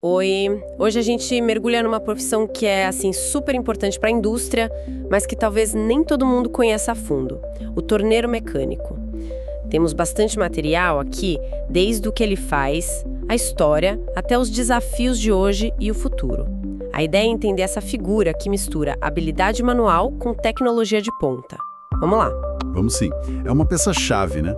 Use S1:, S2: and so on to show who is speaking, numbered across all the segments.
S1: Oi, hoje a gente mergulha numa profissão que é, assim, super importante para a indústria, mas que talvez nem todo mundo conheça a fundo, o torneiro mecânico. Temos bastante material aqui, desde o que ele faz, a história, até os desafios de hoje e o futuro. A ideia é entender essa figura que mistura habilidade manual com tecnologia de ponta. Vamos lá.
S2: Vamos sim. É uma peça-chave, né?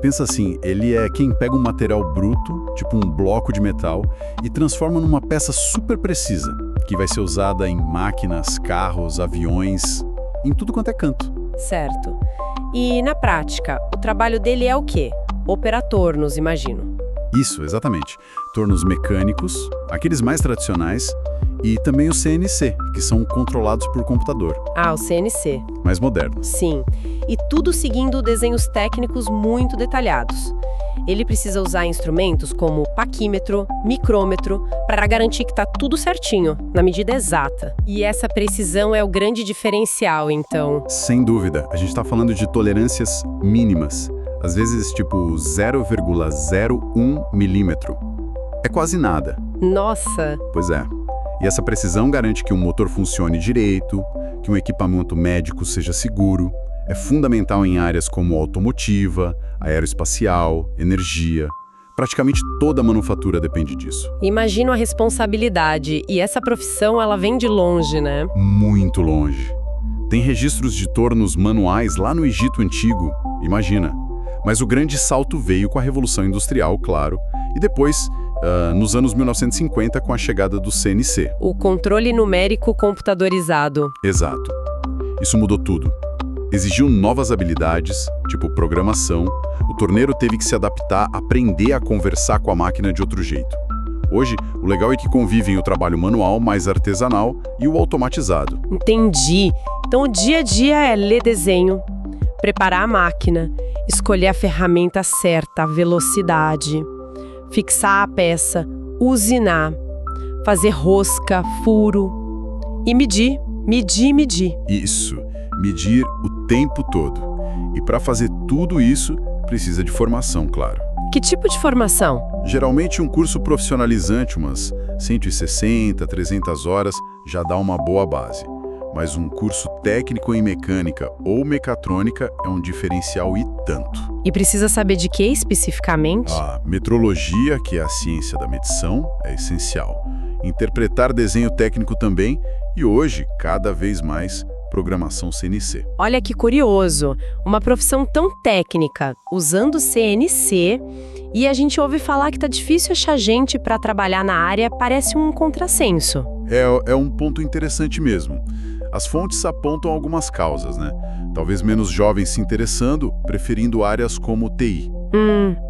S2: Pensa assim, ele é quem pega um material bruto, tipo um bloco de metal, e transforma numa peça super precisa, que vai ser usada em máquinas, carros, aviões, em tudo quanto é canto.
S1: Certo. E, na prática, o trabalho dele é o quê? Operar tornos, imagino.
S2: Isso, exatamente. Tornos mecânicos, aqueles mais tradicionais, e também o CNC, que são controlados por computador.
S1: Ah, o CNC.
S2: Mais modernos.
S1: Sim. E tudo seguindo desenhos técnicos muito detalhados. Ele precisa usar instrumentos como paquímetro, micrômetro, para garantir que está tudo certinho, na medida exata. E essa precisão é o grande diferencial, então.
S2: Sem dúvida. A gente está falando de tolerâncias mínimas. Às vezes, tipo 0,01 milímetro. É quase nada.
S1: Nossa!
S2: Pois é. E essa precisão garante que o motor funcione direito, que um equipamento médico seja seguro. É fundamental em áreas como automotiva, aeroespacial, energia. Praticamente toda a manufatura depende disso.
S1: Imagino a responsabilidade. E essa profissão, ela vem de longe, né?
S2: Muito longe. Tem registros de tornos manuais lá no Egito Antigo, imagina. Mas o grande salto veio com a Revolução Industrial, claro, e depois, nos anos 1950, com a chegada do CNC.
S1: O controle numérico computadorizado.
S2: Exato. Isso mudou tudo. Exigiu novas habilidades, tipo programação. O torneiro teve que se adaptar, aprender a conversar com a máquina de outro jeito. Hoje, o legal é que convivem o trabalho manual mais artesanal e o automatizado.
S1: Entendi. Então o dia a dia é ler desenho, preparar a máquina, escolher a ferramenta certa, a velocidade, fixar a peça, usinar, fazer rosca, furo e medir.
S2: Isso, medir o tempo todo. E para fazer tudo isso, precisa de formação, claro.
S1: Que tipo de formação?
S2: Geralmente um curso profissionalizante, umas 160, 300 horas, já dá uma boa base. Mas um curso técnico em mecânica ou mecatrônica é um diferencial e tanto.
S1: E precisa saber de que especificamente?
S2: A metrologia, que é a ciência da medição, é essencial. Interpretar desenho técnico também e hoje, cada vez mais, programação CNC.
S1: Olha que curioso, uma profissão tão técnica, usando CNC, e a gente ouve falar que tá difícil achar gente para trabalhar na área, parece um contrassenso.
S2: É um ponto interessante mesmo. As fontes apontam algumas causas, né? Talvez menos jovens se interessando, preferindo áreas como TI.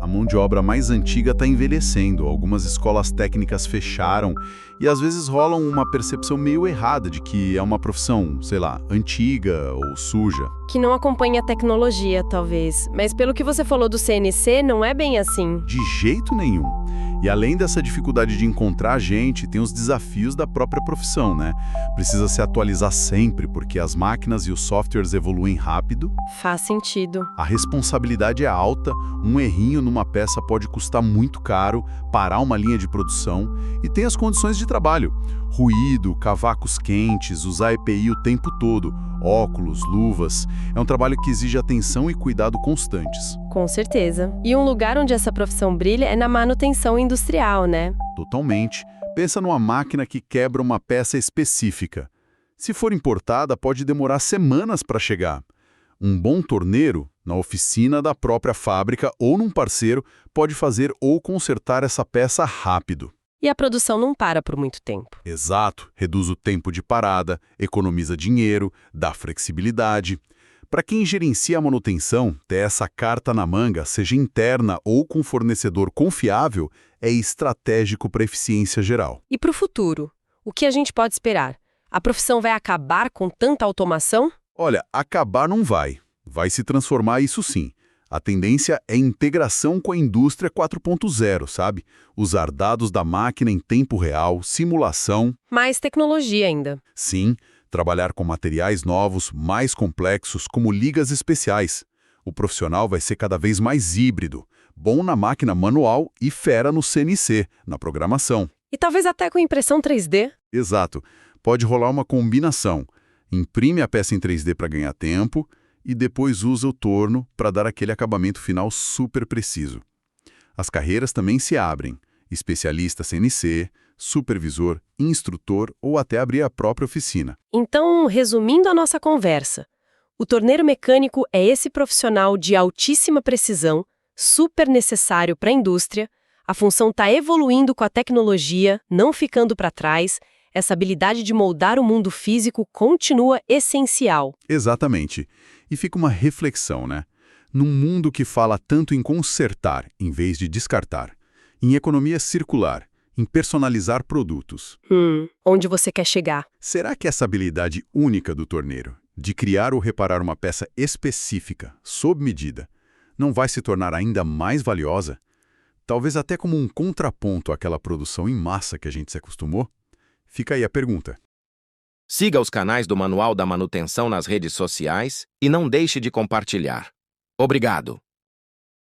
S2: A mão de obra mais antiga está envelhecendo, algumas escolas técnicas fecharam e às vezes rola uma percepção meio errada de que é uma profissão, sei lá, antiga ou suja.
S1: Que não acompanha a tecnologia, talvez. Mas pelo que você falou do CNC, não é bem assim.
S2: De jeito nenhum. E além dessa dificuldade de encontrar gente, tem os desafios da própria profissão, né? Precisa se atualizar sempre, porque as máquinas e os softwares evoluem rápido.
S1: Faz sentido.
S2: A responsabilidade é alta, um errinho numa peça pode custar muito caro, parar uma linha de produção, e tem as condições de trabalho. Ruído, cavacos quentes, usar EPI o tempo todo, óculos, luvas. É um trabalho que exige atenção e cuidado constantes.
S1: Com certeza. E um lugar onde essa profissão brilha é na manutenção industrial, né?
S2: Totalmente. Pensa numa máquina que quebra uma peça específica. Se for importada, pode demorar semanas para chegar. Um bom torneiro, na oficina da própria fábrica ou num parceiro, pode fazer ou consertar essa peça rápido.
S1: E a produção não para por muito tempo.
S2: Exato. Reduz o tempo de parada, economiza dinheiro, dá flexibilidade. Para quem gerencia a manutenção, ter essa carta na manga, seja interna ou com fornecedor confiável, é estratégico para a eficiência geral.
S1: E para o futuro, o que a gente pode esperar? A profissão vai acabar com tanta automação?
S2: Olha, acabar não vai. Vai se transformar isso sim. A tendência é integração com a indústria 4.0, sabe? Usar dados da máquina em tempo real, simulação.
S1: Mais tecnologia ainda.
S2: Sim, trabalhar com materiais novos, mais complexos, como ligas especiais. O profissional vai ser cada vez mais híbrido, bom na máquina manual e fera no CNC, na programação.
S1: E talvez até com impressão 3D.
S2: Exato. Pode rolar uma combinação. Imprime a peça em 3D para ganhar tempo e depois usa o torno para dar aquele acabamento final super preciso. As carreiras também se abrem. Especialista CNC, supervisor, instrutor ou até abrir a própria oficina.
S1: Então, resumindo a nossa conversa, o torneiro mecânico é esse profissional de altíssima precisão, super necessário para a indústria. A função está evoluindo com a tecnologia, não ficando para trás. Essa habilidade de moldar o mundo físico continua essencial.
S2: Exatamente. E fica uma reflexão, né? Num mundo que fala tanto em consertar em vez de descartar, em economia circular, em personalizar produtos.
S1: Onde você quer chegar?
S2: Será que essa habilidade única do torneiro, de criar ou reparar uma peça específica, sob medida, não vai se tornar ainda mais valiosa? Talvez até como um contraponto àquela produção em massa que a gente se acostumou? Fica aí a pergunta.
S3: Siga os canais do Manual da Manutenção nas redes sociais e não deixe de compartilhar. Obrigado!